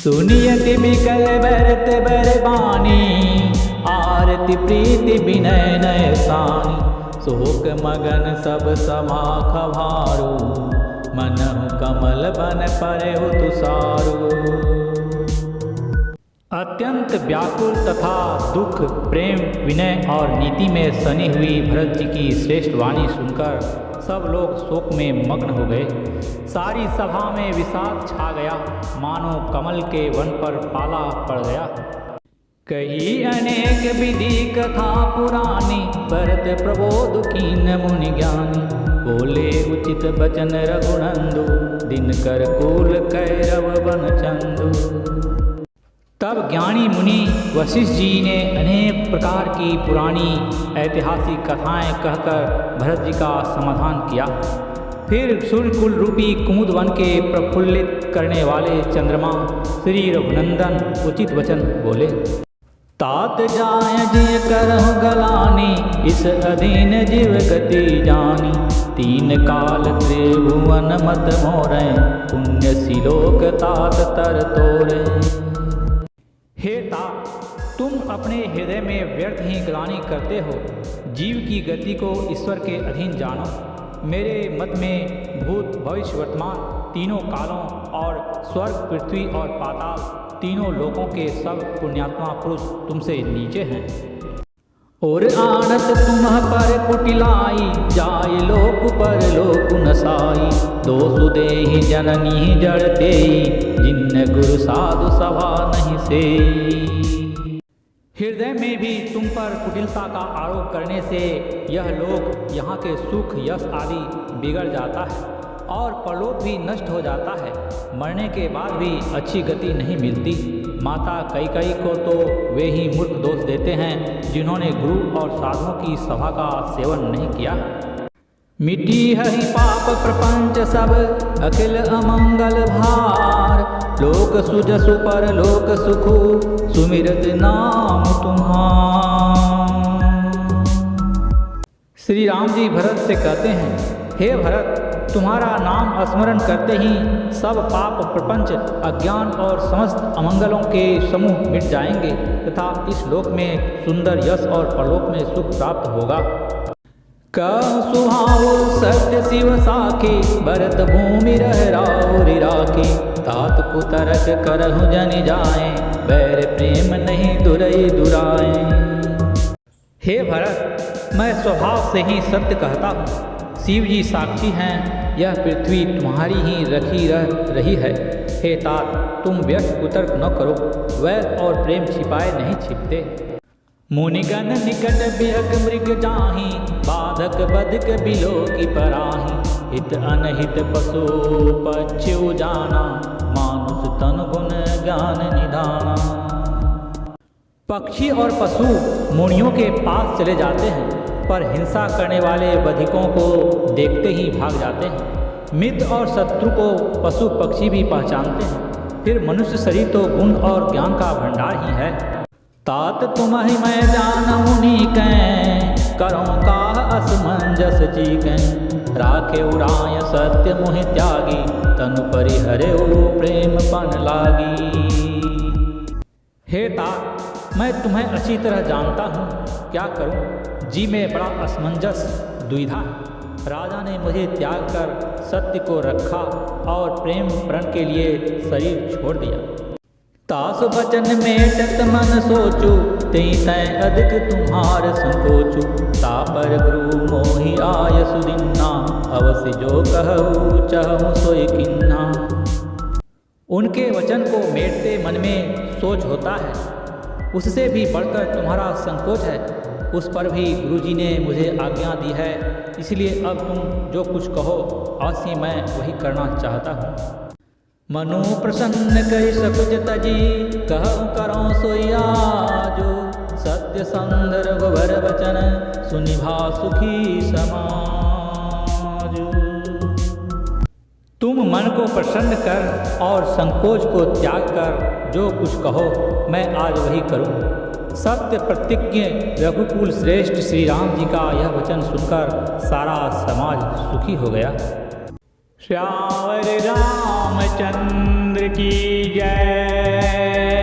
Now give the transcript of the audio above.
सुनियति बिकल भरत बरबानी, आरती प्रीति विनय नय सानी। शोक मगन सब समाख भारू, मनहु कमल बन परेहु तुषारू। अत्यंत व्याकुल तथा दुख, प्रेम, विनय और नीति में सनी हुई भरत जी की श्रेष्ठ वाणी सुनकर सब लोग शोक में मग्न हो गए। सारी सभा में विषाद छा गया, मानो कमल के वन पर पाला पड़ गया। कही अनेक विधि कथा पुरानी, भरत प्रबोध कीन मुनि ज्ञानी। बोले उचित बचन रघुनंदु, दिनकर कुल कैरव बन चंदु। तब ज्ञानी मुनि वशिष्ठ जी ने अनेक प्रकार की पुरानी ऐतिहासिक कथाएं कहकर भरत जी का समाधान किया। फिर सूर्यकुल रूपी कुमुद वन के प्रफुल्लित करने वाले चंद्रमा श्री रघुनंदन उचित वचन बोले। तात जाय जिय करहु गलानी, इस अधीन जीव गति जानी। तीन काल त्रिभुवन मत मोरे, पुण्य सिलोक तात तर तोरे। हे तात, तुम अपने हृदय में व्यर्थ ही ग्लानि करते हो। जीव की गति को ईश्वर के अधीन जानो। मेरे मत में भूत भविष्य वर्तमान तीनों कालों और स्वर्ग पृथ्वी और पाताल तीनों लोकों के सब पुण्यात्मा पुरुष तुमसे नीचे हैं। और आनत तुम्ह पर कुटिलाई, जाय लोक पर लोक नसाई। दोषु देहि जननी जड़ देई, जिन्न गुरु साधु सभा नहीं से। हृदय में भी तुम पर कुटिलता का आरोप करने से यह लोक, यहाँ के सुख यश आदि बिगड़ जाता है और परलोक भी नष्ट हो जाता है। मरने के बाद भी अच्छी गति नहीं मिलती। माता कैकेयी को तो वे ही मूर्ख दोष देते हैं जिन्होंने गुरु और साधुओं की सभा का सेवन नहीं किया। मिटी हरि पाप प्रपंच सब, अखिल अमंगल भार। लोक सुजसु पर लोक सुखु, सुमिरत नाम तुम्हार। श्री राम जी भरत से कहते हैं, हे भरत, तुम्हारा नाम स्मरण करते ही सब पाप प्रपंच अज्ञान और समस्त अमंगलों के समूह मिट जाएंगे तथा इस लोक में सुंदर यश और परलोक में सुख प्राप्त होगा। कह सुहाओ सत्य शिव साखी, भरत भूमि रह राउरि राखी। तात कुतरक करहु जनि जाए, बैर प्रेम नहीं दुरई दुराए। हे भरत, मैं स्वभाव से ही सत्य कहता हूँ। शिव जी साक्षी हैं, यह पृथ्वी तुम्हारी ही रखी रह रही है। हे तात, तुम व्यर्थ कुतर्क न करो, वैर और प्रेम छिपाए नहीं छिपते। मुनिगण निकट बिहक मृग जाहि, बाधक बधक बिलो की पराहि। हित अनहित पशु पक्षु जाना, मानुष तन गुण ज्ञान निधाना। पक्षी और पशु मुनियों के पास चले जाते हैं, पर हिंसा करने वाले बधिकों को देखते ही भाग जाते हैं। मित्र और शत्रु को पशु पक्षी भी पहचानते हैं। फिर मनुष्य शरीर तो गुण और ज्ञान का भंडार ही है। तात तुम्हि मैं जानहु नीकै, करो काह असमंजस जीकै। राखे उराय सत्य मोहि त्यागी, तनु परिहरेउ प्रेम पन लागी। हे तात, मैं तुम्हें अच्छी तरह जानता हूँ, क्या करूँ? जी में बड़ा असमंजस दुविधा है। राजा ने मुझे त्याग कर सत्य को रखा और प्रेम प्रण के लिए शरीर छोड़ दिया। तासु बचन मेटत मन सोचू, तेई तै अधिक तुम्हार संकोचू। तापर गुरु मोहि आय सुदिन्ना, अवश्य जो कहू चहु सोई किन्ना। उनके वचन को मेटते मन में सोच होता है, उससे भी बढ़कर तुम्हारा संकोच है। उस पर भी गुरुजी ने मुझे आज्ञा दी है, इसलिए अब तुम जो कुछ कहो अवश्य मैं वही करना चाहता हूँ। मनु प्रसन्न कहि सकुच तजी, कहूँ करो सोई आजो। सत्य संदर्भ भर वचन, सुनिभा सुखी समाज। तुम मन को प्रसन्न कर और संकोच को त्याग कर जो कुछ कहो मैं आज वही करूँ। सत्य प्रतिज्ञ रघुकुल श्रेष्ठ श्री राम जी का यह वचन सुनकर सारा समाज सुखी हो गया। श्यावर राम रामचंद्र की जय।